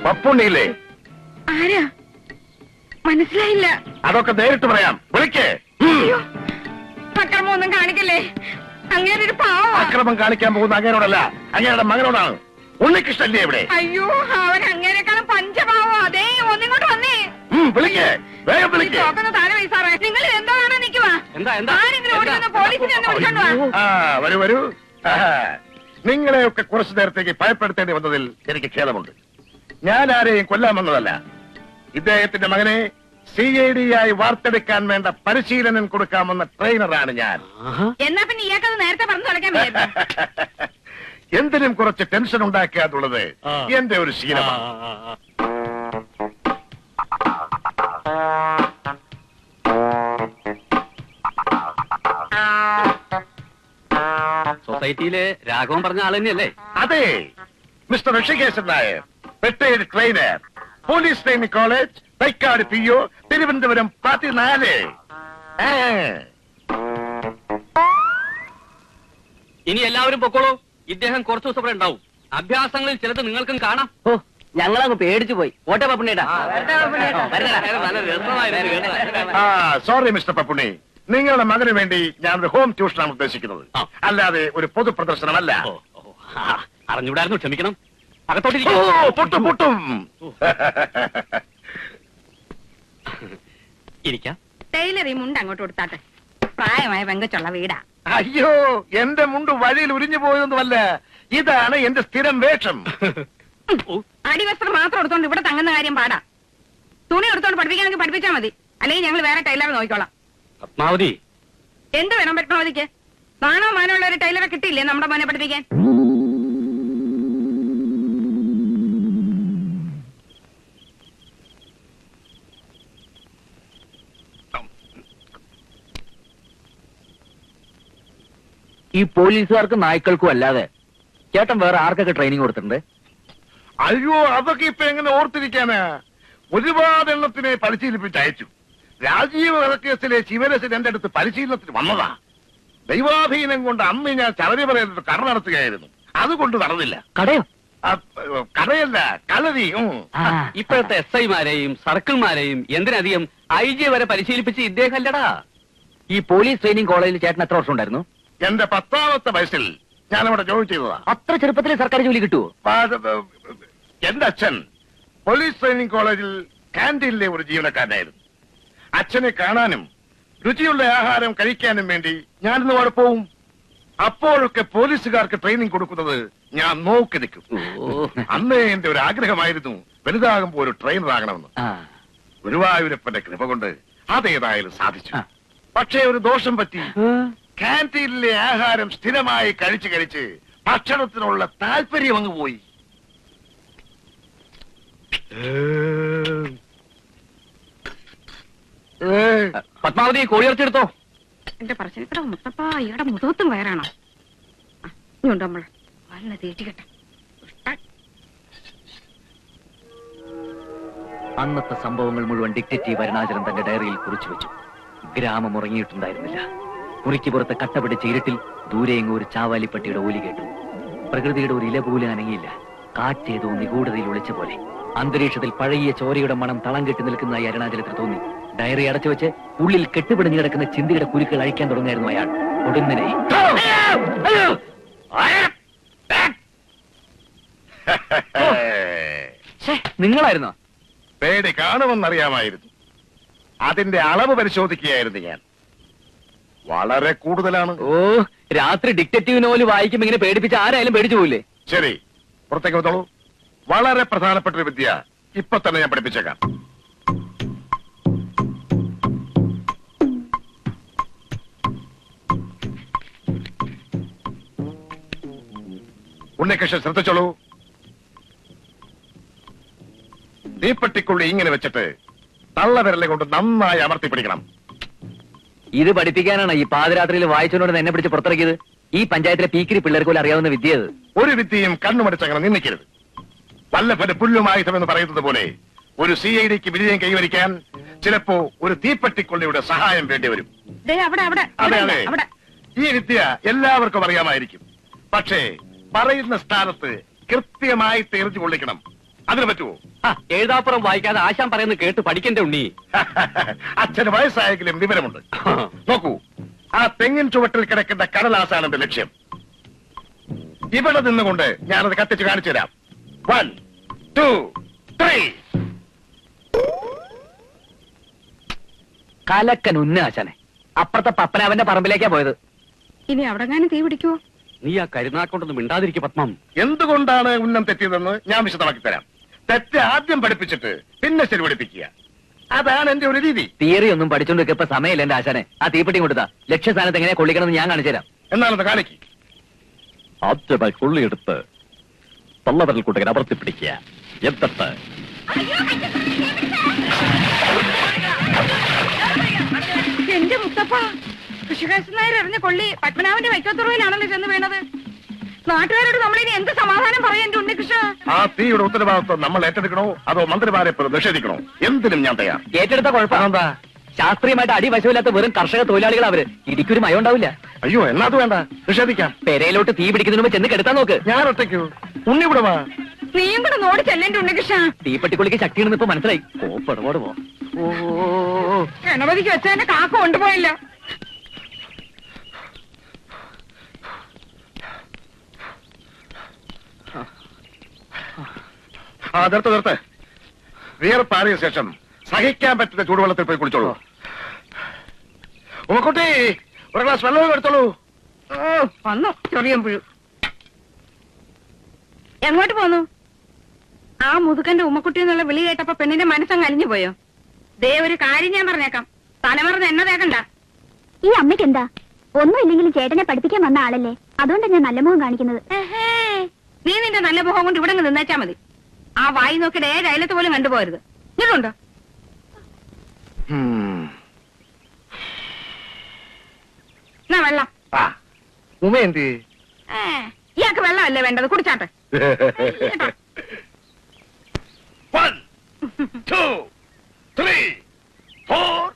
പപ്പുണ്ണിയില്ലേ? ആരാ? മനസ്സിലായില്ല. അതൊക്കെ നേരിട്ട് പറയാം. വിളിക്കേ. അക്രമൊന്നും കാണിക്കല്ലേ. അങ്ങേരൊരു പാവം. അക്രമം കാണിക്കാൻ പോകുന്ന അങ്ങേരോടല്ല, അങ്ങേരുടെ മകനോടാണ്. ഉണ്ണികൃഷ്ണല്ലേ ഇവിടെ? അയ്യോ, അവൻ അങ്ങേരെക്കാളും പഞ്ചപാവോ. അതേ, ഒന്നിങ്ങോട്ട് വന്നേ. വിളിക്കേ, വേഗം വിളിക്കേ. താഴെ വൈസാറേ, നിങ്ങൾ എന്താണ് നിൽക്കുവാ? ആരെങ്കിലും ഓടിക്കുന്ന പോലീസിനെ ഒന്ന് വിളിച്ചോണ്ട് വാ. വരൂ വരൂ. നിങ്ങളെയൊക്കെ കുറച്ചു നേരത്തേക്ക് ഭയപ്പെടുത്തേണ്ടി വന്നതിൽ എനിക്ക് ഖേദമുണ്ട്. ഞാൻ ആരെയും കൊല്ലാൻ വന്നതല്ല. ഇദ്ദേഹത്തിന്റെ മകനെ CID ആയി വാർത്തെടുക്കാൻ വേണ്ട പരിശീലനം കൊടുക്കാമെന്ന ട്രെയിനറാണ് ഞാൻ. എന്നാ പിന്നെ ഇയാൾക്കത് നേരത്തെ പറഞ്ഞു തുടങ്ങാൻ പറ്റും. എന്തിനും കുറച്ച് ടെൻഷൻ ഉണ്ടാക്കുക എന്നുള്ളത് എന്റെ ഒരു ശീലമാണ്. സൊസൈറ്റിയിലെ രാഘവൻ പറഞ്ഞ ആൾ തന്നെയല്ലേ? അതെ, mister Rishikesan Nair, retired trainer, police training college, Thycaud PO, Thiruvananthapuram 14. ഇനി എല്ലാവരും പൊക്കോളൂ. ഇദ്ദേഹം കുറച്ചു ദിവസം ഇവിടെ ഉണ്ടാവും. അഭ്യാസങ്ങളിൽ ചിലത് നിങ്ങൾക്കും കാണാം. ഓ, ഞങ്ങളങ്ങ് പേടിച്ചു പോയി. ഓട്ടെ പപ്പുണ്ണിയേട്ടാ. സോറി മിസ്റ്റർ പപ്പുണ്ണി, നിങ്ങളുടെ മകന് വേണ്ടി ഞാനൊരു ഹോം ട്യൂഷനാണ് ഉദ്ദേശിക്കുന്നത്, അല്ലാതെ ഒരു പൊതു പ്രദർശനമല്ല. അറിഞ്ഞൂടായിരുന്നു, ക്ഷമിക്കണം. പൊട്ടും പൊട്ടും. ഇരിക്കാം. ടൈലർ ഈ മുണ്ട് അങ്ങോട്ട് കൊടുത്താട്ടെ. പ്രായമായ പെങ്കച്ചുള്ള വീടാ. അയ്യോ, എന്റെ മുണ്ട് വഴിയിൽ ഉരിഞ്ഞു പോയതൊന്നുമല്ല. ഇതാണ് എന്റെ സ്ഥിരം വേഷം. അടിവസ്ത്രം മാത്രം എടുത്തോണ്ട് ഇവിടെ തങ്ങുന്ന കാര്യം പാടാ. തുണി എടുത്തോണ്ട് പഠിപ്പിക്കാനെങ്കിൽ പഠിപ്പിച്ചാൽ മതി, അല്ലെങ്കിൽ ഞങ്ങൾ വേറെ ടൈലറെ നോക്കിക്കോളാം. പത്മാവതി, എന്ത് വേണം പത്മാവതിക്ക്? നാണോ മാനമുള്ള ഒരു ടൈലറെ കിട്ടിയില്ലേ നമ്മുടെ മോനെ പഠിപ്പിക്കാൻ? ഈ പോലീസുകാർക്കും നായ്ക്കൾക്കും അല്ലാതെ ചേട്ടൻ വേറെ ആർക്കൊക്കെ ട്രെയിനിങ് കൊടുത്തിട്ടുണ്ട്? അയ്യോ, അതൊക്കെ ഇപ്പൊ എങ്ങനെ ഓർത്തിരിക്കാനാ? ഒരുപാട് എണ്ണത്തിനെ പരിശീലിപ്പിച്ച് അയച്ചു. രാജീവ് വധക്കേസിലെ ശിവരസൻ എന്റെ അടുത്ത് പരിശീലനത്തിന് വന്നതാ. ദൈവാധീനം കൊണ്ട് അന്ന് ഞാൻ ശബരിമലയിൽ കട നടത്തുകയായിരുന്നു. അതുകൊണ്ട് നടന്നില്ല. കടയോ? കടയല്ല, കളരി. ഇപ്പോഴത്തെ SI-മാരെയും സർക്കിൾമാരെയും എന്തിനധികം IG വരെ പരിശീലിപ്പിച്ച് ഇദ്ദേഹം അല്ലടാ. ഈ പോലീസ് ട്രെയിനിങ് കോളേജിൽ ചേട്ടൻ എത്ര വർഷം ഉണ്ടായിരുന്നു? എന്റെ 10ാമത്തെ വയസ്സിൽ ഞാനവിടെ ജോലി ചെയ്തതാ. അത്ര ചെറുപ്പത്തിൽ സർക്കാർ ജോലി കിട്ടുമോ? എന്റെ അച്ഛൻ പോലീസ് ട്രെയിനിങ് കോളേജിൽ കാന്റീനിലെ ഒരു ജീവനക്കാരനായിരുന്നു. അച്ഛനെ കാണാനും രുചിയുള്ള ആഹാരം കഴിക്കാനും വേണ്ടി ഞാനിന്ന് അവിടെ പോവും. അപ്പോഴൊക്കെ പോലീസുകാർക്ക് ട്രെയിനിങ് കൊടുക്കുന്നത് ഞാൻ നോക്കി നിൽക്കും. അന്നേ എന്റെ ഒരു ആഗ്രഹമായിരുന്നു വലുതാകുമ്പോ ഒരു ട്രെയിനർ ആകണമെന്ന്. ഗുരുവായൂരപ്പന്റെ കൃപ കൊണ്ട് അതേതായാലും സാധിച്ചു. പക്ഷേ ഒരു ദോഷം പറ്റി. കാന്റീനിലെ ആഹാരം സ്ഥിരമായി കഴിച്ച് കഴിച്ച് ഭക്ഷണത്തിനുള്ള താല്പര്യം അങ്ങ് പോയി. പത്മാവതി, കോഴിയിറച്ചെടുത്തോ. എന്റെ പറശ്ശിനിക്കട മുത്തപ്പ, ഇയാടെ മുഖത്തും വയറാണോ? ഇങ്ങോട്ട് നമ്മൾ വല്ല തേറ്റിക്കട്ടെ. അന്നത്തെ സംഭവങ്ങൾ മുഴുവൻ ഡിറ്റക്റ്റീവ് അരുണാചലൻ തന്റെ ഡയറിയിൽ കുറിച്ചു വെച്ചു. ഗ്രാമം ഉറങ്ങിയിട്ടുണ്ടായിരുന്നില്ല. മുറിക്ക് പുറത്ത് കട്ടപിടിച്ച ഇരുട്ടിൽ ദൂരെയെങ്ങും ഒരു ചാവാലിപ്പട്ടിയുടെ ഓലി കേട്ടു. പ്രകൃതിയുടെ ഒരു ഇല പോലും അനങ്ങിയില്ല. കാറ്റേതോ നിഗൂഢതയിൽ ഒളിച്ച പോലെ. അന്തരീക്ഷത്തിൽ പഴകിയ ചോരയുടെ മണം തളം കെട്ടി നിൽക്കുന്നതായി അരുണാചലത്തിന് തോന്നി. ഡയറി അടച്ചു വെച്ച് ഉള്ളിൽ കെട്ടുപിടിഞ്ഞു കിടക്കുന്ന ചിന്തയുടെ കുരുക്കൾ അഴിക്കാൻ തുടങ്ങിയായിരുന്നു അയാൾ. ഒടുങ്ങനെ നിങ്ങളായിരുന്നോ? പേടി കാണുമെന്നറിയാമായിരുന്നു. അതിന്റെ അളവ് പരിശോധിക്കുകയായിരുന്നു ഞാൻ. വളരെ കൂടുതലാണ്. ഓ, രാത്രി ഡിറ്റക്റ്റീവ് നോവൽ വായിക്കുമ്പോ ഇങ്ങനെ പേടിപ്പിച്ച ആരായാലും പേടിച്ചു പോയില്ലേ? ശരി, പുറത്തേക്ക് വന്നോളൂ. വളരെ പ്രധാനപ്പെട്ട ഒരു വിദ്യ ഇപ്പൊ തന്നെ ഞാൻ പഠിപ്പിച്ചേക്കാം. ഉണ്ണികൃഷ്ണൻ ശ്രദ്ധിച്ചോളൂ. തീപ്പെട്ടിക്കുള്ളി ഇങ്ങനെ വെച്ചിട്ട് തള്ളവിരലെ കൊണ്ട് നന്നായി അമർത്തി പിടിക്കണം. ഇത് പഠിപ്പിക്കാനാണ് ഈ പാതിരാത്രിയിൽ വായിച്ചോണ്ട് എന്നെ പിടിച്ച് പുറത്തിറക്കിയത്? ഈ പഞ്ചായത്തിലെ പീക്കിരി പിള്ളേർക്ക് പോലും അറിയാവുന്ന വിദ്യ അത്. ഒരു വിദ്യയും കണ്ണുമടിച്ചങ്ങനെ നിന്നിക്കരുത്. വല്ലഭന് പുല്ലുമായുധമെന്ന് പറയുന്നത് പോലെ ഒരു CIDക്ക് വിജയം കൈവരിക്കാൻ ചിലപ്പോ ഒരു തീപ്പെട്ടിക്കൊള്ളിയുടെ സഹായം വേണ്ടിവരും. അതെ അതെ, ഈ വിദ്യ എല്ലാവർക്കും അറിയാമായിരിക്കും. പക്ഷേ പറയുന്ന സ്ഥാനത്ത് കൃത്യമായി തെറിച്ചു കൊള്ളിക്കണം. അതിന് പറ്റുമോ? എഴുതാപ്പുറം വായിക്കാതെ ആശാൻ പറയുന്നത് കേട്ട് പഠിക്കണ്ടേ ഉണ്ണി. അച്ഛന് വയസ്സായെങ്കിലും വിവരമുണ്ട്. നോക്കൂ, ആ തെങ്ങിൻ ചുവട്ടിൽ കിടക്കുന്ന കടലാസാണ് എന്റെ ലക്ഷ്യം. ഇവിടെ നിന്നുകൊണ്ട് ഞാനത് കത്തിച്ച് കാണിച്ചു തരാം. 1, 2, 3. കലക്കൻ ഉന്ന ആശാനെ. അപ്പുറത്തെ പപ്പനാവന്റെ പറമ്പിലേക്കാ പോയത്. ഇനി അവിടെ തീ പിടിക്കുവോ? നീ ആ കരുനാക്കൊണ്ടൊന്നും മിണ്ടാതിരിക്കും പത്മം. എന്തുകൊണ്ടാണ് ഉന്നം തെറ്റിയതെന്ന് ഞാൻ വിശദമാക്കി തരാം. തെറ്റ് ആദ്യം പഠിപ്പിച്ചിട്ട് പിന്നെ ശരി പഠിപ്പിക്കുക. അതാണ് എന്റെ ഒരു രീതി. തിയറി ഒന്നും പഠിച്ചോണ്ട് ഇപ്പൊ സമയമില്ല എന്റെ ആശാനെ. ആ തീപ്പെട്ടി കൊടുത്താ ലക്ഷ്യസ്ഥാനത്ത് എങ്ങനെ കൊള്ളിക്കണമെന്ന് ഞാൻ കാണിച്ചു തരാം. എന്നാലത് കാണിക്ക്. ആദ്യമായി കൊള്ളിയെടുത്ത് തള്ളവരൽ കൂട്ടകൻ അമർത്തി പിടിക്കുക. എന്നിട്ട് എന്റെ മുത്തപ്പ, കൃഷികാശൻ നായർ എറിഞ്ഞ കൊള്ളി പത്മനാഭന്റെ വൈക്കത്തുറവിലാണല്ലോ ചെന്ന് വീണത്. നാട്ടുകാരോട് നമ്മളിനി എന്ത് സമാധാനം പറയാൻ എന്റെ ഉണ്ണികൃഷ്ണ? ആ തീയുടെ ഉത്തരവാദിത്വം നമ്മൾ ഏറ്റെടുക്കണോ അതോ മന്ത്രിമാരെ നിഷേധിക്കണോ? എന്തിനും ഞാൻ തയ്യാർ. ഏറ്റെടുത്ത കുഴപ്പമെന്താ? ശാസ്ത്രീയമായിട്ട് അടിവശമില്ലാത്ത വെറും കർഷക തൊഴിലാളികൾ അവര്. ഇടിക്കൊരു മയം ഉണ്ടാവില്ല. അയ്യോ, എന്നാ അത് വേണ്ട, നിഷേധിക്കാം. പെരയിലോട്ട് തീ പിടിക്കുന്നതിന് മുമ്പ് ചെന്ന് കെടുത്താൻ നോക്ക്. ഞാൻ ഒറ്റയ്ക്കോ? ഉണ്ണി ഇവിടെ വാ. നീയും കൂടെ നോടി ചെല്ലേണ്ട ഉണ്ണികൃഷ്ണ. തീപ്പെട്ടിക്കൊള്ളിക്ക് ശക്തിയാണെന്ന് ഇപ്പൊ മനസ്സിലായി. ഓപ്പടപാട് പോ. ഗണപതിക്ക് വെച്ചതിന്റെ കാക്ക കൊണ്ടുപോയില്ല. നിർത്ത്. വിയർപ്പാറിയ ശേഷം സഹിക്കാൻ പറ്റുന്ന ചൂടുവെള്ളത്തിൽ പോയി കുളിച്ചോളൂ. ഉമ്മക്കുട്ടി, ഒരു ഗ്ലാസ് വെള്ളം എടുത്തോളൂ. വന്നു ചെറിയം പുഴു. എങ്ങോട്ട് പോന്നു? ആ മുതുകന്റെ ഉമ്മക്കുട്ടി എന്നുള്ള വിളി കേട്ടപ്പോ പെണ്ണിന്റെ മനസ്സങ്ങ് അലിഞ്ഞു പോയോ? ദേ ഒരു കാര്യം ഞാൻ പറഞ്ഞേക്കാം, തലമറന്ന് എന്നെ തേക്കണ്ട. ഈ അമ്മയ്ക്ക് എന്താ? ഒന്നുമില്ലെങ്കിലും ചേട്ടനെ പഠിപ്പിക്കാൻ വന്ന ആളല്ലേ, അതുകൊണ്ടാണ് ഞാൻ നല്ല മുഖം കാണിക്കുന്നത്. നീ നിന്റെ നല്ല മുഖം കൊണ്ട് ഇവിടെ നിന്നേച്ചാ മതി. ആ വായി നോക്കിയിട്ട് ഏഴ് അയലത്ത് പോലും കണ്ടുപോകരുത്. ഇതുണ്ടോ? എന്നാ വെള്ളം. ഉമേന്തി, ഇയാൾക്ക് വെള്ളമല്ലേ വേണ്ടത്, കുടിച്ചാട്ടെ. 1, 2, 3, 4.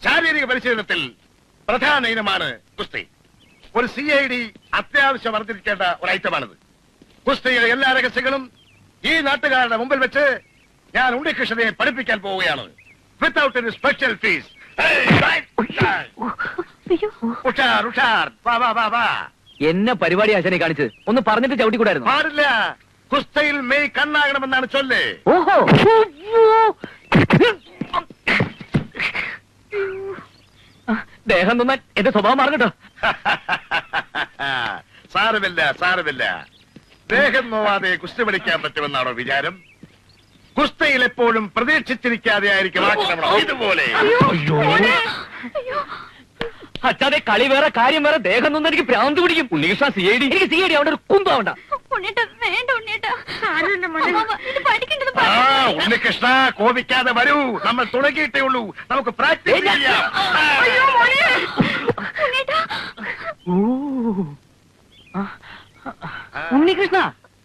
ശാരീരിക പരിശീലനത്തിൽ പ്രധാന ഇനമാണ് കുസ്തി. ഒരു CID അത്യാവശ്യം അറിഞ്ഞിരിക്കേണ്ട ഒരു ഐറ്റമാണിത്. കുസ്തിയുടെ എല്ലാ രഹസ്യങ്ങളും ഈ നാട്ടുകാരുടെ മുമ്പിൽ വെച്ച് ഞാൻ ഉണ്ണികൃഷ്ണനെ പഠിപ്പിക്കാൻ പോവുകയാണ്. Without any special fees. ഉഷാർ ഉഷാർ, വാ വാ വാ വാ. എന്നെ പരിപാടി ആശാനെ കാണിച്ചത് ഒന്ന് പറഞ്ഞിട്ട് ചവിട്ടിക്കൂടായിരുന്നു? പാടില്ല. കുസ്തയിൽ മെയ് കണ്ണാകണമെന്നാണ് ചൊല്ല്. ഓഹോ, ദേഹം തോന്നാൻ എന്റെ സ്വഭാവം മാറങ്ങട്ടോ. സാരമില്ല സാരമില്ല. ദേഹം നോവാതെ കുസ്തി പഠിക്കാൻ പറ്റുമെന്നാണോ വിചാരം? കുസ്തയിൽ എപ്പോഴും പ്രതീക്ഷിച്ചിരിക്കാതെ ആയിരിക്കും ആക്രമണം. ഇതുപോലെ അച്ഛാതെ കളി വേറെ കാര്യം വേറെ. ദേഹം തോന്നുന്ന എനിക്ക് ഭ്രാന്ത് പിടിക്കും. ഉണ്ണികൃഷ്ണ CID. എനിക്ക് CID അവിടെ ഒരു കുന്തമാവണ്ട. ഉണ്ണികൃഷ്ണ കോപിക്കാതെ വരൂ. നമ്മൾ തുടങ്ങിയിട്ടേ ഉള്ളൂ. നമുക്ക് പ്രാക്ടീസ് ചെയ്യാം. ഉണ്ണികൃഷ്ണ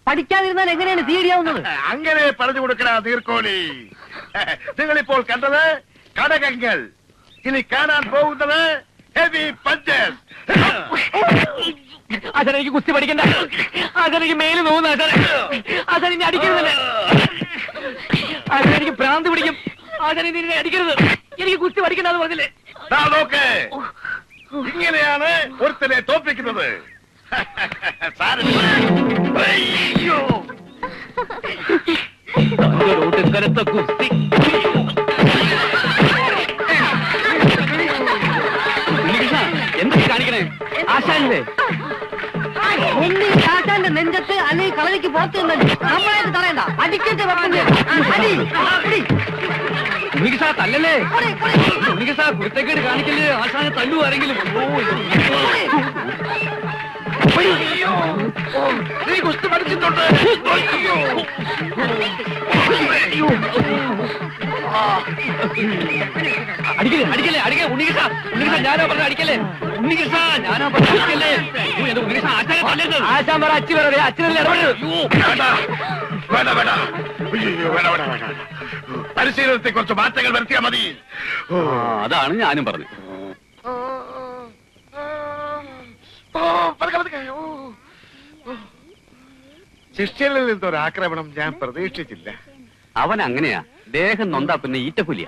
പഠിക്കാതിരുന്നാൽ എങ്ങനെയാണ് CID ആവുന്നത്? അങ്ങനെ പറഞ്ഞു കൊടുക്കണ നീർക്കോലി. നിങ്ങളിപ്പോൾ കണ്ടത് കടകങ്ങൾ. ഇനി കാണാൻ പോകുന്നത് ഹെവി പഞ്ചസ്. ആശാൻ എനിക്ക് കുസ്തി പഠിക്കണ്ട. ആശാൻ എനിക്ക് മേല് നോവുന്നു. ആശാൻ ഇനി അടിക്കരുതല്ലേ. ആശാൻ എനിക്ക് ഭ്രാന്ത് പിടിക്കും. ആശാൻ ഇനി അടിക്കരുത്. എനിക്ക് കുസ്തി പഠിക്കണ്ടെന്ന് പറഞ്ഞില്ലേ? നോക്ക്, ഇങ്ങനെയാണ് ഒരുത്തനെ തോൽപ്പിക്കുന്നത്. കനത്ത കുസ്തി. എന്താ കാണിക്കണേ? ആശാനല്ലേ ആശാന്റെ നെഞ്ചത്ത് അല്ലെങ്കിൽ കളരിക്ക് പുറത്ത് നമ്മളായിട്ട് തടയണ്ട. അടിക്കട്ടെ ഉണ്ണികൃഷ്ണ തല്ലല്ലേ. ഉണ്ണികൃഷ്ണ കുരുത്തക്കേട് കാണിക്കല്ലേ. ആശാനെ തല്ലു ആരെങ്കിലും. നീ കുസ്തി പഠിച്ചിട്ടുണ്ട്. അടിക്കല്ലേ അടിക്കല്ലേ അടിക്കേ. ഉണ്ണികൃഷ്ണ ഉണ്ണികൃഷ്ണ ഞാനാ പറഞ്ഞ അടിക്കല്ലേ. ഉണ്ണികൃഷ്ണ ഞാനാ പറഞ്ഞ അടിക്കല്ലേ. ഉണ്ണികൃഷ്ണ ആശാനെ തല്ലരുത്. ആശാൻ പറ അച്ഛൻ പറ. അച്ഛനല്ലേ ഇടപെടരുത്. വേണ്ട വേണ്ട വേണ്ട വേണ്ട വേണ്ട. പരിശീലനത്തെ കുറച്ച് മാറ്റങ്ങൾ വരുത്തിയാൽ മതി. അതാണ് ഞാനും പറഞ്ഞത്. പതുക്കെ പതുക്കെ. ശിഷ്യനിൽ നിന്നൊരു ആക്രമണം ഞാൻ പ്രതീക്ഷിച്ചില്ല. അവൻ അങ്ങനെയാ, ദേഹം നൊന്താ പിന്നെ ഈറ്റപ്പുലിയ.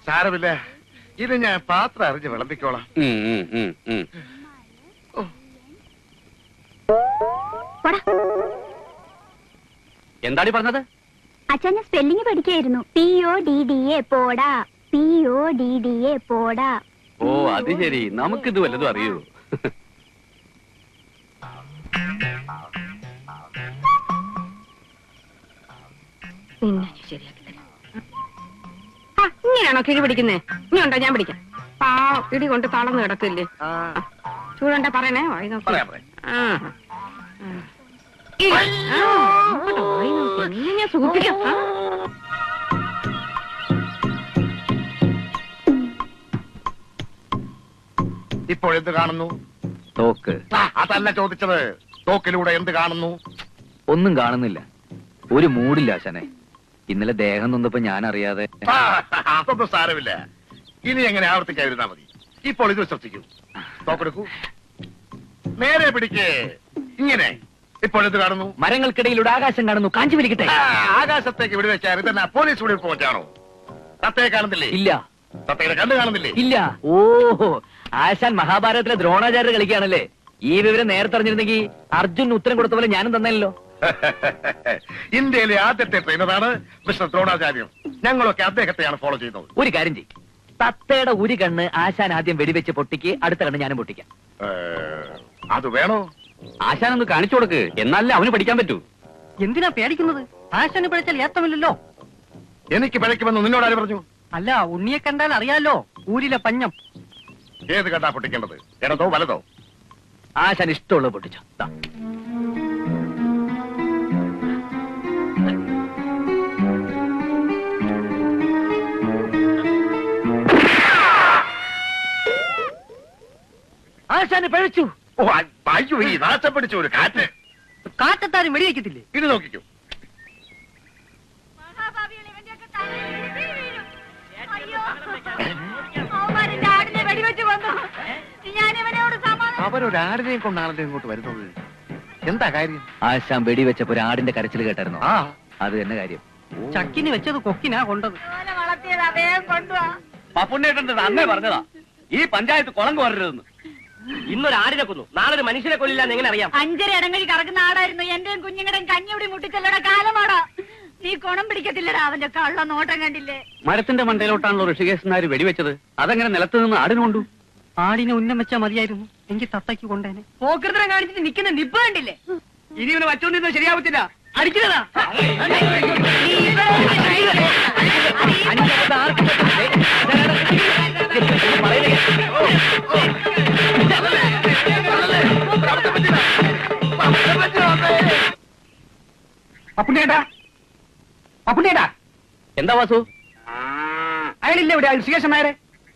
സാരമില്ല, ഇത് ഞാൻ പാത്രം അറിഞ്ഞ് വിളമ്പിക്കോളാം. എന്താടി പറഞ്ഞത്? അച്ഛനെ സ്പെല്ലിംഗ് പഠിക്കായിരുന്നു. PODDA പോടാ, PODDA പോടാ. ഓ അത് ശരി, നമുക്കിത് വല്ലതും അറിയൂ. ഇങ്ങനെയാണോ കിഴി പിടിക്കുന്നേ? ഇനി ഉണ്ടോ ഞാൻ പിടിക്കാം. ഇടി കൊണ്ട് തളർന്ന് കിടക്കില്ലേ? ചൂടുണ്ട പറയണേ. വായി നോക്കി. പറയാം, പറയാം. ഞാൻ സൂക്ഷിക്കാം. ഇപ്പോഴെന്ത് കാണുന്നു? തോക്ക്. അതല്ല ചോദിച്ചത്. തോക്കിലൂടെ എന്ത് കാണുന്നു? ഒന്നും കാണുന്നില്ല. ഒരു മൂടില്ല ആശാനെ. ഇന്നലെ ദേഹം നൊന്നപ്പോ ഞാൻ അറിയാതെ. അതൊന്നും സാരമില്ല. ഇനി എങ്ങനെ ആവർത്തിക്കാതിരുന്നാ മതി. ഇപ്പോൾ ഇത് വിശ്വസിക്കൂ. തോക്കെടുക്കൂ. നേരെ പിടിക്കേ. ഇങ്ങനെ. ഇപ്പോഴെന്ത് കാണുന്നു? മരങ്ങൾക്കിടയിലൂടെ ആകാശം കാണുന്നു. കാഞ്ചി വലിക്കട്ടെ. ആകാശത്തേക്ക് വിടുവെച്ചാൽ ഇതന്നെ പോലീസ് വെടിവെപ്പ് വെച്ചാണോ? തത്തയെ കാണുന്നില്ലേ? ഇല്ല. തത്തയുടെ കണ്ണ് കാണുന്നില്ലേ? ഇല്ല. ഓഹോ, ആശാൻ മഹാഭാരതത്തിലെ ദ്രോണാചാര്യ കളിക്കുകയാണല്ലേ. ഈ വിവരം നേരത്തെ അറിഞ്ഞിരുന്നെങ്കിൽ അർജുൻ ഉത്തരം കൊടുത്ത പോലെ ഞാനും തന്നല്ലോ. ഇന്ത്യയിലെ ആദ്യത്തെ ട്രെയിനറാണ് മിസ്റ്റർ ദ്രോണാചാര്യം. ഞങ്ങളൊക്കെ അദ്ദേഹത്തെയാണ് ഫോളോ ചെയ്യുന്നത്. ഒരു കാര്യം ചെയ്യും, തത്തയുടെ ഒരു കണ്ണ് ആശാൻ ആദ്യം വെടിവെച്ച് പൊട്ടിക്ക്, അടുത്ത കണ്ണ് ഞാനും പൊട്ടിക്കാം. അത് വേണോ? ആശാനൊന്ന് കാണിച്ചു കൊടുക്ക്, എന്നാലേ അവന് പഠിക്കാൻ പറ്റൂ. എന്തിനാ പേടിക്കുന്നത്? ആശാന് പിഴച്ചാൽ ഏത്തമില്ലല്ലോ. എനിക്ക് പിഴയ്ക്കുമെന്ന് നിന്നോടാര് പറഞ്ഞു? അല്ല, ഉണ്ണിയെ കണ്ടാൽ അറിയാലോ, ഊരിലെ പഞ്ഞം. ഏത് കണ്ടാ പൊട്ടിക്കേണ്ടത്? ഇടതോ വലതോ? ആശാൻ ഇഷ്ടമുള്ളത് പൊട്ടിച്ചോ. ദാ. ആശാന് പഴിച്ചു. ഓ അയ്യോ, ഈ നാശം പിടിച്ച ഒരു കാറ്റ്. കാറ്റത്താരും വെടിവെക്കത്തില്ലേ? ഇത് നോക്കിക്കോ. അവരൊരാടിനെയും കൊണ്ടാണല്ലോ ഇങ്ങോട്ട് വരുന്നത്. എന്താ കാര്യം? ആശാൻ വെടിവെച്ചപ്പോ ഒരു ആടിന്റെ കരച്ചിൽ കേട്ടായിരുന്നു. ആ, അത് തന്നെ കാര്യം. ചക്കിന് വെച്ചത് കൊക്കിനാ കൊണ്ടത്. പപ്പുണ്ണേട്ടൻ അന്നേ പറഞ്ഞതാ ഈ പഞ്ചായത്ത് കുളം കോരരുതെന്ന്. ഇന്നൊരു ആടിനെ കൊന്നു, നാളെ ഒരു മനുഷ്യനെ കൊല്ലില്ലാന്ന് എങ്ങനെ അറിയാം? 5 ഇടങ്ങഴി കറക്കുന്ന ആടായിരുന്നു. എന്റെയും കുഞ്ഞുങ്ങളുടെയും കഞ്ഞിവിടെ മുട്ടിച്ചല്ലട കാലമാടാ. നീ കുണം പിടിക്കത്തില്ലടാ. അവന്റെ കള്ള നോട്ടം കണ്ടില്ലേ? മരത്തിന്റെ മണ്ടയിലോട്ടാണല്ലോ ഋഷികേശൻ നായർ വെടിവെച്ചത്. അതെങ്ങനെ നിലത്ത് നിന്ന് ആടിന് കൊണ്ടു? ആടിനെ ഉന്നം വെച്ചാ മതിയായിരുന്നു, എങ്കിൽ തത്തയ്ക്ക് കൊണ്ടേനെ. പോക്കൃതം കാണിച്ചിട്ട് നിൽക്കുന്ന നിപ്പ് കണ്ടില്ലേ? ഇനി ഇവനെ വച്ചോണ്ടിരുന്നത് ശരിയാവത്തില്ല. അടിക്കുന്നതാ. അപ്പുണ്ണേട്ടാ, അപ്പുണ്ണേട്ടാ, എന്താ വാസു? അയാളില്ലേ ഇവിടെ? ഋഷികേശൻ നായരെ.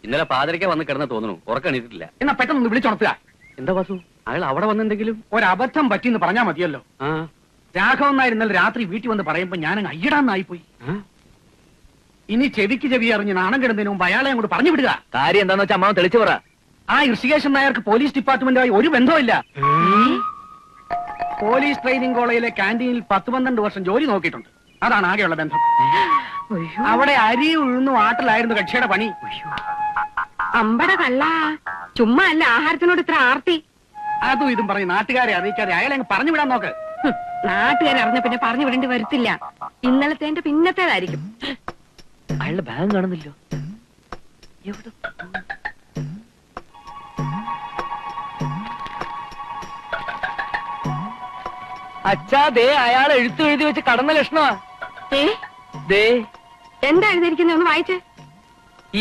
ഇന്നലെ പാതിരയ്ക്ക് വന്ന് കിടന്ന് തോന്നുന്നു, ഉറക്കണിട്ടില്ല. എന്നാ പെട്ടെന്ന് വിളിച്ചുണർത്തുക. എന്താ വാസു, അയാൾ അവിടെ വന്നെന്തെങ്കിലും? ഒരബദ്ധം പറ്റിയെന്ന് പറഞ്ഞാ മതിയല്ലോ. ആ, രാഘവൻ നായർ ഇന്നലെ രാത്രി വീട്ടിൽ വന്ന് പറയുമ്പോ ഞാനങ്ങ് അയ്യടാന്നായിപ്പോയി. ഇനി ചെവിക്ക് ചെവി അറിഞ്ഞ് നാണം കിടന്നതിന് മുമ്പ് അയാളെ അങ്ങോട്ട് പറഞ്ഞു വിടുക. കാര്യം എന്താന്ന് വെച്ചാൽ അമ്മാവൻ തെളിച്ചു പറ. ആ ഋഷികേശൻ നായർക്ക് പോലീസ് ഡിപ്പാർട്ട്മെന്റുമായി ഒരു ബന്ധവുമില്ല. പോലീസ് ട്രെയിനിങ് കോളേജിലെ ക്യാന്റീനിൽ 10-12 വർഷം ജോലി നോക്കിയിട്ടുണ്ട്. അതാണ് ആകെയുള്ള ബന്ധം. അവിടെ അരി ഉഴുന്നും ആട്ടിലായിരുന്നു കക്ഷിയുടെ പണി. അമ്പട കള്ള, ചുമ്മാ അല്ല ആഹാരത്തിനോട് ഇത്ര ആർത്തി. അതും ഇതും പറഞ്ഞ് നാട്ടുകാരെ അറിയിക്കാതെ അയാളെ അങ്ങ് പറഞ്ഞു വിടാൻ നോക്ക്. നാട്ടുകാരെ അറിഞ്ഞ പിന്നെ പറഞ്ഞു വിടേണ്ടി വരത്തില്ല. ഇന്നലത്തെ പിന്നത്തേതായിരിക്കും. അയാളുടെ ബാഗ് കാണുന്നില്ലോ. എവിടെ? അച്ഛാ, ദേ അയാൾ എഴുത്തു എഴുതി വെച്ച് കടന്ന ലക്ഷണമാ. ദേ എന്താ എഴുതിയിരിക്കുന്നത്? ഒന്ന് വായിച്ചേ.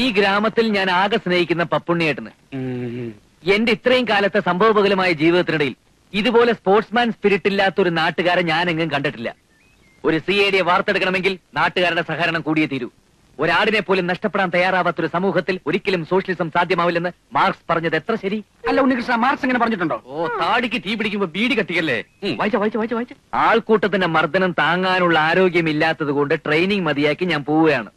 ഈ ഗ്രാമത്തിൽ ഞാൻ ആകെ സ്നേഹിക്കുന്ന പപ്പുണ്ണിയേട്ടന് എന്റെ ഇത്രയും കാലത്തെ സംഭവബഹുലമായ ജീവിതത്തിനിടയിൽ ഇതുപോലെ സ്പോർട്സ്മാൻ സ്പിരിറ്റ് ഇല്ലാത്ത ഒരു നാട്ടുകാരെ ഞാൻ എങ്ങും കണ്ടിട്ടില്ല. ഒരു CID വാർത്തെടുക്കണമെങ്കിൽ നാട്ടുകാരുടെ സഹകരണം കൂടിയേ തീരൂ. ഒരാടിനെ പോലും നഷ്ടപ്പെടാൻ തയ്യാറാവാത്തൊരു സമൂഹത്തിൽ ഒരിക്കലും സോഷ്യലിസം സാധ്യമാവില്ലെന്ന് മാർക്സ് പറഞ്ഞത് എത്ര ശരി? അല്ല ഉണ്ണികൃഷ്ണ, മാർക്സ് എങ്ങനെ പറഞ്ഞിട്ടുണ്ടോ? ഓ, താടിക്ക് തീ പിടിക്കുമ്പോ ബീഡി കത്തിക്കല്ലേ. വായിച്ച ആൾക്കൂട്ടത്തിന്റെ മർദ്ദനം താങ്ങാനുള്ള ആരോഗ്യമില്ലാത്തത് കൊണ്ട് ട്രെയിനിങ് മതിയാക്കി ഞാൻ പോവുകയാണ്.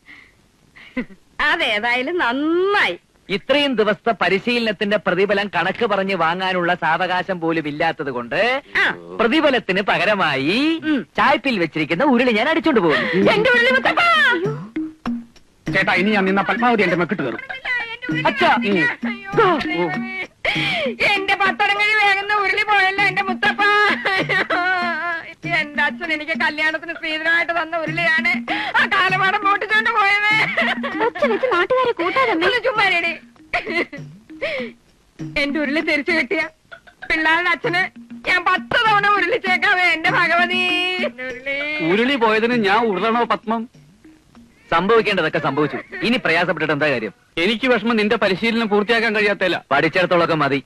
അതേതായാലും നന്നായി. ഇത്രയും ദിവസത്തെ പരിശീലനത്തിന്റെ പ്രതിഫലം കണക്ക് പറഞ്ഞ് വാങ്ങാനുള്ള സാവകാശം പോലും ഇല്ലാത്തത് കൊണ്ട് പ്രതിഫലത്തിന് പകരമായി ചായ്പിൽ വെച്ചിരിക്കുന്ന ഉരുളി ഞാൻ അടിച്ചോണ്ട് പോകുന്നു. എന്റെ ഉരുളി മുത്തപ്പ! ചേട്ടാ, ഇനി ഞാൻ നിന്ന പത്മാവതി എന്റെ മെക്കിട്ട് കയറും. അച്ഛാ, എന്റെ പത്തരങ്ങഴി വേഗുന്ന ഉരുളി പോയല്ലോ എന്റെ മുത്തപ്പ. എന്റെ അച്ഛൻ എനിക്ക് കല്യാണത്തിന് സ്ത്രീധനമായിട്ട് തന്ന ഉരുളിയാണ് ആ കാലമാടം പൊട്ടിച്ചോണ്ട് പോയത്. നാട്ടുകാരെ കൂട്ടാതെ ചുമ്മാരേടി. എന്റെ ഉരുളി തിരിച്ചു കിട്ടിയ പിള്ളേരുടെ അച്ഛന് ഞാൻ 10 തവണ ഉരുളിച്ചേക്കാവേ എന്റെ ഭഗവതി. ഉരുളി പോയതിന് ഞാൻ ഉരുളണോ പത്മം? സംഭവിക്കേണ്ടതൊക്കെ സംഭവിച്ചു. ഇനി പ്രയാസപ്പെട്ടിട്ട് എന്താ കാര്യം? എനിക്ക് വിഷമം നിന്റെ പരിശീലനം പൂർത്തിയാക്കാൻ കഴിയാത്തല്ല. പഠിച്ചിടത്തോളൊക്കെ മതി.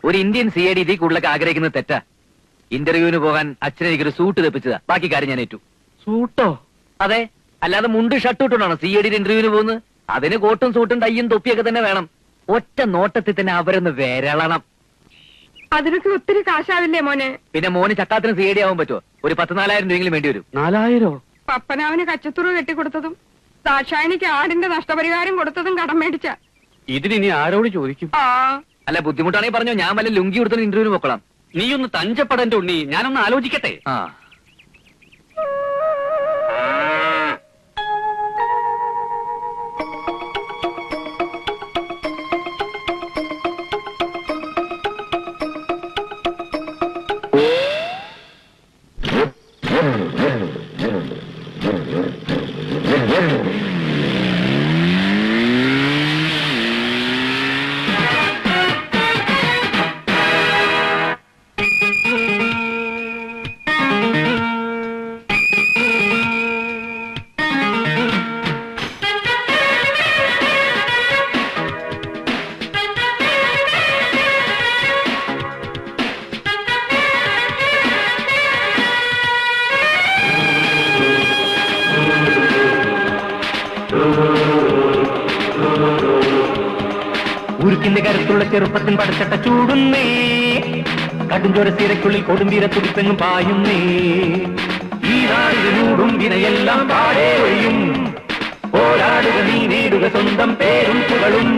ഒരു ഇന്ത്യൻ CID ഇതിൽ കൂടുതലൊക്കെ ആഗ്രഹിക്കുന്നത് തെറ്റാ. ഇന്റർവ്യൂവിന് പോകാൻ അച്ഛനെ എനിക്കൊരു സൂട്ട് തെപ്പിച്ചതാ. ബാക്കി കാര്യം ഞാൻ ഏറ്റു. സൂട്ടോ? അതെ, അല്ലാതെ മുണ്ട് ഷർട്ട് ഇട്ടുകൊണ്ടാണോ CID ഇന്റർവ്യൂവിന് പോകുന്നത്? അതിന് കോട്ടും സൂട്ടും ടൈയും തൊപ്പിയൊക്കെ തന്നെ വേണം. ഒറ്റ നോട്ടത്തിൽ തന്നെ അവരൊന്ന് വിരളണം. അതിനൊക്കെ ഒത്തിരി കാശാവില്ലേ മോനെ? പിന്നെ മോന് ചക്കാത്തിന് CID ആവാൻ പറ്റുമോ? ഒരു 14,000 രൂപയെങ്കിലും വേണ്ടി വരും. 4,000? പപ്പനാവിന് കച്ചത്തുറു കെട്ടിക്കൊടുത്തതും ദാക്ഷായണിക്ക് ആടിന്റെ നഷ്ടപരിഹാരം കൊടുത്തതും കടം മേടിച്ച. ഇതിനി ആരോട് ചോദിക്കും? അല്ല, ബുദ്ധിമുട്ടാണെങ്കിൽ പറഞ്ഞോ, ഞാൻ വല്ല ലുങ്കി കൊടുത്ത ഇന്റർവ്യൂവിന് പോക്കണം. നീ ഒന്ന് തഞ്ചപ്പെടന്റെ ഉണ്ണി, ഞാനൊന്ന് ആലോചിക്കട്ടെ. ഉരുക്കിന്റെ കരുത്തുള്ള ചെറുപ്പത്തിൽ പടച്ചട്ട ചൂടുന്നേ, കടുംചോര സീരയ്ക്കുള്ളിൽ കൊടുമ്പീര തുടിപ്പെങ്ങും പായുന്നേ. ഈ നാടിനൂടും വിനയെല്ലാം പാടേ ഒഴിയും, പോരാടുക നീ നേടുക സ്വന്തം പേരും പുകളും.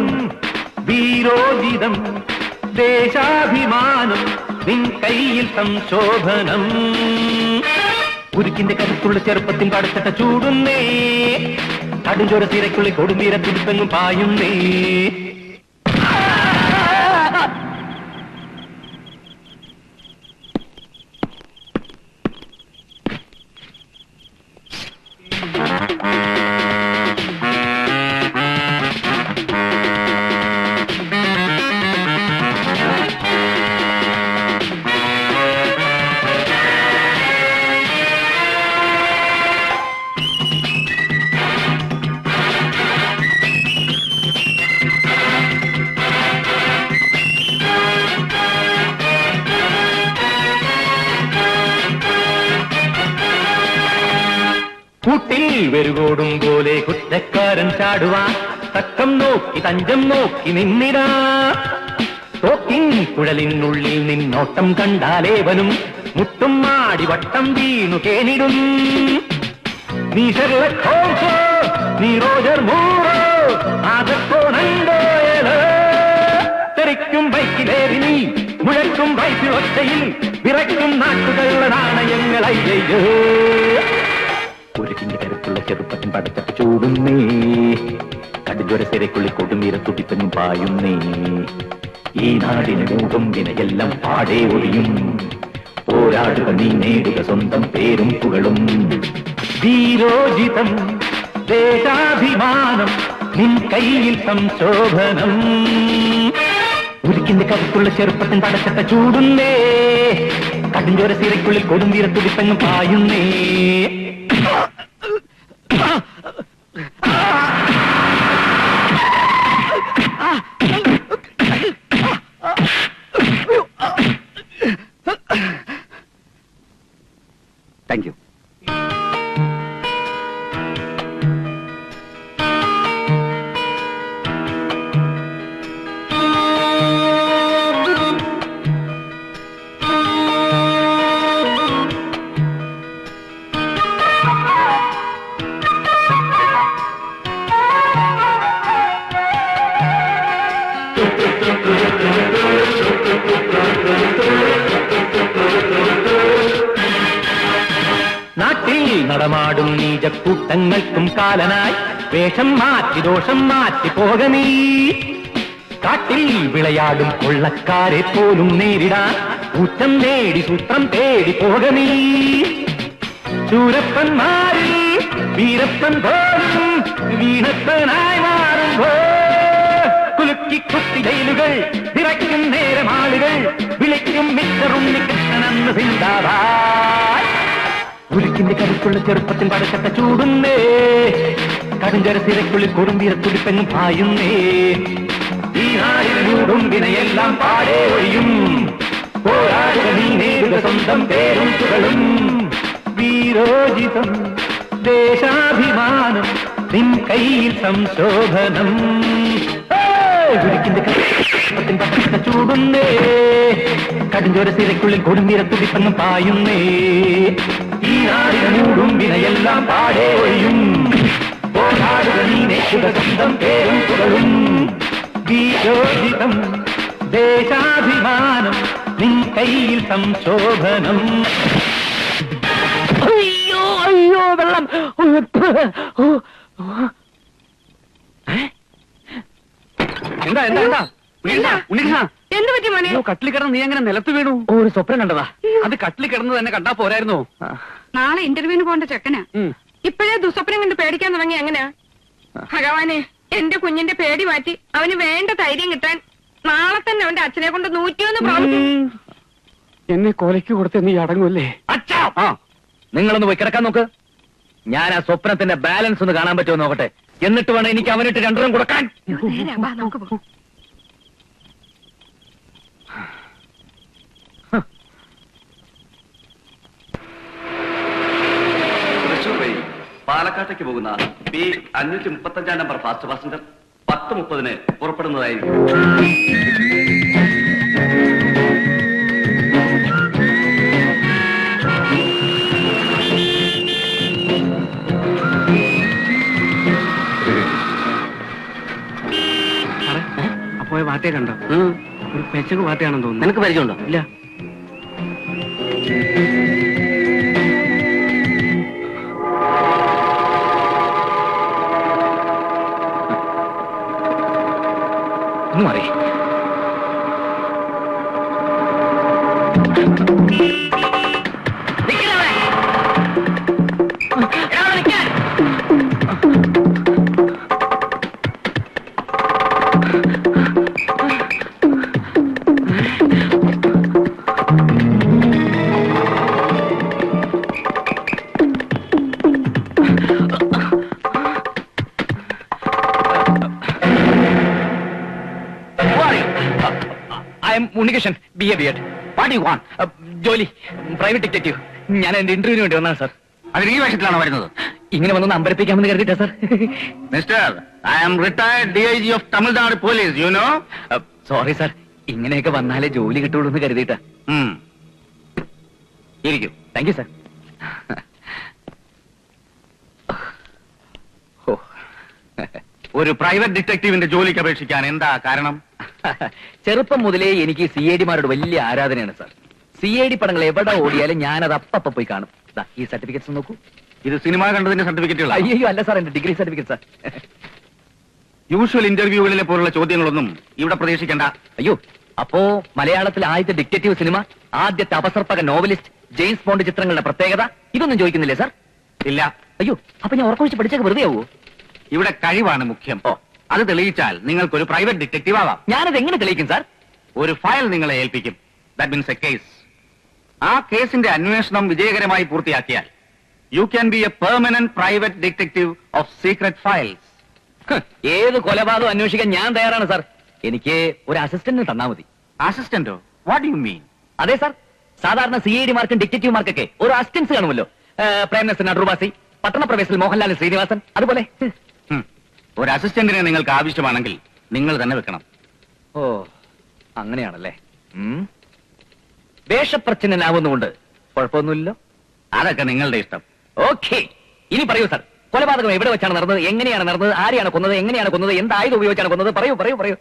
വീരോചിതം ദേശാഭിമാനം നിൻ കയ്യിൽ സംശോഭനം. ഉരുക്കിന്റെ കരുത്തുള്ള ചെറുപ്പത്തിൽ പടച്ചട്ട ചൂടുന്നേ, കടുംചോര സീരയ്ക്കുള്ളിൽ കൊടുമ്പീര തുടിപ്പെങ്ങും പായുന്നേ. കൂട്ടിൽ വെരുകോടും പോലെ കുറ്റക്കാരൻ ചാടുവാൻ തക്കം നോക്കി തഞ്ചം നോക്കി നിന്നിടാ. തോക്കിൻ കുഴലിനുള്ളിൽ നിന്നോട്ടം കണ്ടാലേവനും മുട്ടും മാടി വട്ടം വീണു കേണിടും. നീ ഷെർലക് ഹോംസോ, നീ റോജർ മൂറോ, ആദത്തോ നണ്ടോയലോ. തെറിക്കും ബൈക്കിലേറി നീ മുഴക്കും ബൈക്കിൽ ഒറ്റയിൽ വിറയ്ക്കും നാട്ടുകളുടെ നാണയങ്ങൾ അയ്യോ. ഉരുക്കിന്റെ കരുത്തുള്ള ചെറുപ്പത്തിൻ പടച്ചട്ട ചൂടുന്നേ, കടുംചോര സീരയ്ക്കുള്ളിൽ കൊടുമ്പീര തുടിപ്പെങ്ങും പായുന്നേ. ഈ നാടിന് മൂടും വിനയെല്ലാം പാടേ ഒഴിയും, പോരാടുക നീ നേടുക സ്വന്തം പേരും പുകളും. വീരോചിതം ദേശാഭിമാനം നിൻ കയ്യിൽ സംശോഭനം. ഉരുക്കിന്റെ കരുത്തുള്ള ചെറുപ്പത്തിൻ പടച്ചട്ട ചൂടുന്നേ, കടുംചോര സീരയ്ക്കുള്ളിൽ കൊടുമ്പീര തുടിപ്പെങ്ങും പായുന്നേ. Thank you. നടമാടും നീചക്കൂട്ടങ്ങൾക്കും കാലനായി വേഷം മാറ്റി ദോഷം മാറ്റി പോക നീ. കാട്ടിൽ വിളയാടും കൊള്ളക്കാരെ പോലും നേരിടാൻ ഊറ്റം നേടി സൂത്രം തേടി പോക നീ. ശൂരപ്പന്മാരിൽ വീരപ്പൻ പോലും വീണപ്പനായി മാറുമ്പോ കുലുക്കി കുത്തി ജയിലുകൾ നിറയ്ക്കും നേരമാളുകൾ വിളിക്കും മിസ്റ്ററുണ്ണി കൃഷ്ണനെന്ന് സിന്ദാബാദ്. ഉരുക്കിന്റെ കരുത്തുള്ള ചെറുപ്പത്തിൽ പടച്ചട്ട ചൂടുന്നേ കടുഞ്ചര സിരക്കുള്ളിൽ കൊടുമ്പീര തുടിപ്പെങ്ങും പായുന്നേ. ഈ നാടിന് ചൂടുമ്പിനെയെല്ലാം പാടേ ഒഴിയും പോരാടുക നീ നേടുക സ്വന്തം പേരും തുകളും. വീരോജിതം ദേശാഭിമാനം നിൻ കയ്യിൽ സംശോഭനം. ഉരുക്കിന്റെ കരുത്തിൽ പടച്ചട്ട ചൂടുന്നേ കടുഞ്ചോര സിരക്കുള്ളിൽ കൊടുമ്പീര തുടിപ്പെങ്ങും പായുന്നേ. ഈ നാടിന് ചൂടുമ്പിനെയെല്ലാം പാടേ ഒഴിയും പോരാടുക നീ നേടുക സ്വന്തം പേരും തുകളും. വീരോജിതം ദേശാഭിമാനം നിൻ കയ്യിൽ സംശോഭനം. അയ്യോ അയ്യോ വെള്ളം. എന്താ എന്താ എന്താ ഉണ്ണികൃഷ്ണ, എന്ത് പറ്റി മോനെ? കട്ടിൽ കിടന്ന് നീ എങ്ങനെ നിലത്ത് വീണു? ഒരു സ്വപ്നം കണ്ടതാ. അത് കട്ടിൽ കിടന്ന് തന്നെ കണ്ടാ പോരായിരുന്നോ? നാളെ ഇന്റർവ്യൂവിന് പോകേണ്ട ചെക്കനാ. ഇപ്പോഴേ ദുസ്വപ്നം കൊണ്ട് പേടിക്കാൻ തുടങ്ങി എങ്ങനെയാ? ഭഗവാനെ, എന്റെ കുഞ്ഞിന്റെ പേടി മാറ്റി അവന് വേണ്ട ധൈര്യം കിട്ടാൻ നാളെ തന്നെ അവന്റെ അച്ഛനെ കൊണ്ട് 101 പ്രാവശ്യം. എന്നെ കൊലയ്ക്ക് കൊടുത്ത് നീ അടങ്ങൂല്ലേ? അച്ഛാ, നിങ്ങളൊന്ന് പോയി കിടക്കാൻ നോക്ക്. ഞാൻ ആ സ്വപ്നത്തിന്റെ ബാലൻസ് ഒന്ന് കാണാൻ പറ്റുമോ നോക്കട്ടെ. എന്നിട്ട് വേണം എനിക്ക് അവനിട്ട് 2 റൺ കൊടുക്കാൻ. നേരെ വാ, നമുക്ക് പോകാം. തൃശൂർ വഴി പാലക്കാട്ടേക്ക് പോകുന്ന പി 535 നമ്പർ ഫാസ്റ്റ് പാസഞ്ചർ 10:30 പുറപ്പെടുന്നതായിരിക്കും. അപ്പോയ വാർത്തയെ കണ്ടോ? ഒരു പെച്ചക്ക് വാർത്തയാണെന്ന് തോന്നുന്നു. നിനക്ക് പരിചയമുണ്ടോ? ഇല്ല. ഒന്നും അറിയ Unnikrishnan, B A B Ed. What you want? ജോലി, പ്രൈവറ്റ് ഡിറ്റക്റ്റീവ്. ഞാൻ എന്റെ ഇന്റർവ്യൂവിന് വേണ്ടി വന്നതാണ് സാർ. അതിന് ഈ വേഷത്തിലാണോ വരുന്നത്? ഇങ്ങനെ വന്നൊന്ന് അമ്പരപ്പിക്കാമെന്ന് കരുതിട്ടാ sir. Mister, I am retired DIG of Tamil Nadu police, you know. Sorry sir, ഇങ്ങനെയൊക്കെ വന്നാലേ ജോലി കിട്ടുള്ളൂ എന്ന് കരുതിട്ടാ. ഇരിക്കും. Thank you sir. ഒരു പ്രൈവറ്റ് ഡിറ്റക്റ്റീവിന്റെ ജോലിക്ക് അപേക്ഷിക്കാൻ എന്താ കാരണം? ചെറുപ്പം മുതലേ എനിക്ക് CID-മാരോട് വലിയ ആരാധനയാണ് സാർ. CID പടങ്ങൾ എവിടെ ഓടിയാലും ഞാനത് അപ്പ പോയി കാണും. ഈ സർട്ടിഫിക്കറ്റ്സ് നോക്കൂ. ഇത് സിനിമ കണ്ടതിന്റെ സർട്ടിഫിക്കറ്റുകൾ? അയ്യോ അല്ല സാർ, എന്റെ ഡിഗ്രി സർട്ടിഫിക്കറ്റ് സാർ. യൂഷ്വൽ ഇന്റർവ്യൂകളിലെ പോലുള്ള ചോദ്യങ്ങളൊന്നും ഇവിടെ പ്രതീക്ഷിക്കണ്ട. അയ്യോ, അപ്പോ മലയാളത്തിലെ ആദ്യത്തെ ഡിറ്റക്റ്റീവ് സിനിമ, ആദ്യത്തെ അപസർപ്പക നോവലിസ്റ്റ്, ജെയിംസ് ബോണ്ട് ചിത്രങ്ങളുടെ പ്രത്യേകത, ഇതൊന്നും ചോദിക്കുന്നില്ലേ സാർ? ഇല്ല. അയ്യോ, അപ്പൊ ഞാൻ ഉറക്കൊഴിച്ച് പഠിച്ചൊക്കെ വെറുതെ ആവോ? ഇവിടെ കഴിവാണ് മുഖ്യം. അത് തെളിയിച്ചാൽ നിങ്ങൾക്കൊരു പ്രൈവറ്റ് ഡിറ്റക്റ്റീവ് ആവാം. ഞാനത് എങ്ങനെ തെളിയിക്കും സാർ? ഒരു ഫയൽ നിങ്ങളെ ഏൽപ്പിക്കും. That means a case. ആ കേസിന്റെ അന്വേഷണം വിജയകരമായി പൂർത്തിയാക്കിയാൽ you can be a permanent private detective of secret files. ഏത് കൊലപാതകം അന്വേഷിക്കാൻ ഞാൻ തയ്യാറാണ് സാർ. എനിക്ക് ഒരു അസിസ്റ്റന്റിന് തന്നാ മതി. അസിസ്റ്റന്റോ? What you mean? അതെ സാർ, സാധാരണ CID-മാർക്കും ഡിറ്റക്റ്റീവ്മാർക്കൊക്കെ ഒരു അസിസ്റ്റൻസ് കാണുമല്ലോ. പ്രേംനസൻ അടൂർവാസി, പട്ടണപ്രവേശിൽ മോഹൻലാൽ ശ്രീനിവാസൻ, അതുപോലെ. ഒരു അസിസ്റ്റന്റിനെ നിങ്ങൾക്ക് ആവശ്യമാണെങ്കിൽ നിങ്ങൾ തന്നെ വെക്കണം. ഓ, അങ്ങനെയാണല്ലേ. വേഷപ്രച്ഛന്നനാവുന്നുകൊണ്ട് കുഴപ്പമൊന്നുമില്ലല്ലോ. അതൊക്കെ നിങ്ങളുടെ ഇഷ്ടം. ഓക്കെ, ഇനി പറയൂ സാർ, കൊലപാതകം എവിടെ വെച്ചാണ് നടന്നത്, എങ്ങനെയാണ് നടന്നത്, ആരെയാണ് കൊന്നത്, എങ്ങനെയാണ് കൊന്നത്, എന്ത് ആയുധം ഉപയോഗിച്ചാണ് കൊന്നത്? പറയൂ പറയൂ പറയൂ.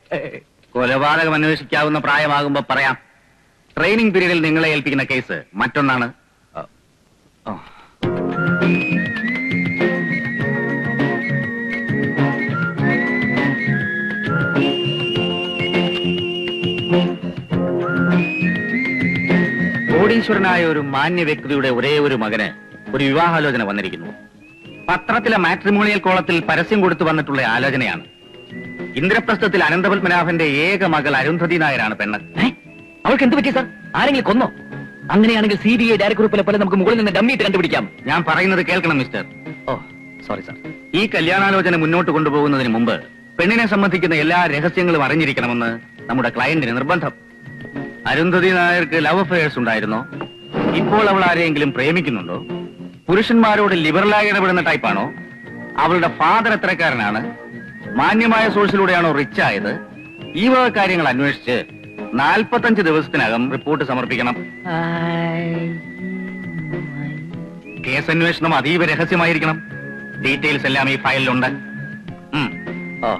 കൊലപാതകം അന്വേഷിക്കാവുന്ന പ്രായമാകുമ്പോ പറയാം. ട്രെയിനിങ് പീരീഡിൽ നിങ്ങളെ ഏൽപ്പിക്കുന്ന കേസ് മറ്റൊന്നാണ്. കോടീശ്വരനായ ഒരു മാന്യ വ്യക്തിയുടെ ഒരേ ഒരു മകന് ഒരു വിവാഹാലോചന വന്നിരിക്കുന്നു. പത്രത്തിലെ മാട്രിമോണിയൽ കോളത്തിൽ പരസ്യം കൊടുത്തു വന്നിട്ടുള്ള ആലോചനയാണ്. ഇന്ദ്രപ്രസ്ഥത്തിൽ അനന്തപത്മനാഭന്റെ ഏക മകൾ അരുന്ധതി നായരാണ് പെണ്ണ്. അവൾക്ക് എന്ത് പറ്റി സാർ? ആരെങ്കിലും കൊന്നോ? അങ്ങനെയാണെങ്കിൽ CBI ഡയറക്ടറുകളെ പോലെ നമുക്ക് മുകളിൽ നിന്ന് ഡമ്മിയിട്ട് കണ്ടുപിടിക്കാം. ഞാൻ പറയുന്നത് കേൾക്കണം മിസ്റ്റർ. ഓ സോറി സാർ. ഈ കല്യാണാലോചന മുന്നോട്ട് കൊണ്ടുപോകുന്നതിന് മുമ്പ് പെണ്ണിനെ സംബന്ധിക്കുന്ന എല്ലാ രഹസ്യങ്ങളും അറിഞ്ഞിരിക്കണമെന്ന് നമ്മുടെ ക്ലയന്റിന് നിർബന്ധം. അരുന്ധതി നായർക്ക് ലവ് അഫയേഴ്സ് ഉണ്ടായിരുന്നോ? ഇപ്പോൾ അവൾ ആരെയെങ്കിലും പ്രേമിക്കുന്നുണ്ടോ? പുരുഷന്മാരോട് ലിബറലായി ഇടപെടുന്ന ടൈപ്പാണോ? അവളുടെ ഫാദർ എത്രക്കാരനാണ്? മാന്യമായ സോഴ്സിലൂടെയാണോ റിച്ച് ആയത്? ഈ വക കാര്യങ്ങൾ അന്വേഷിച്ച് 45 ദിവസത്തിനകം റിപ്പോർട്ട് സമർപ്പിക്കണം. കേസ് അന്വേഷണം അതീവ രഹസ്യമായിരിക്കണം. ഡീറ്റെയിൽസ് എല്ലാം ഈ ഫയലിലുണ്ട്. ഓ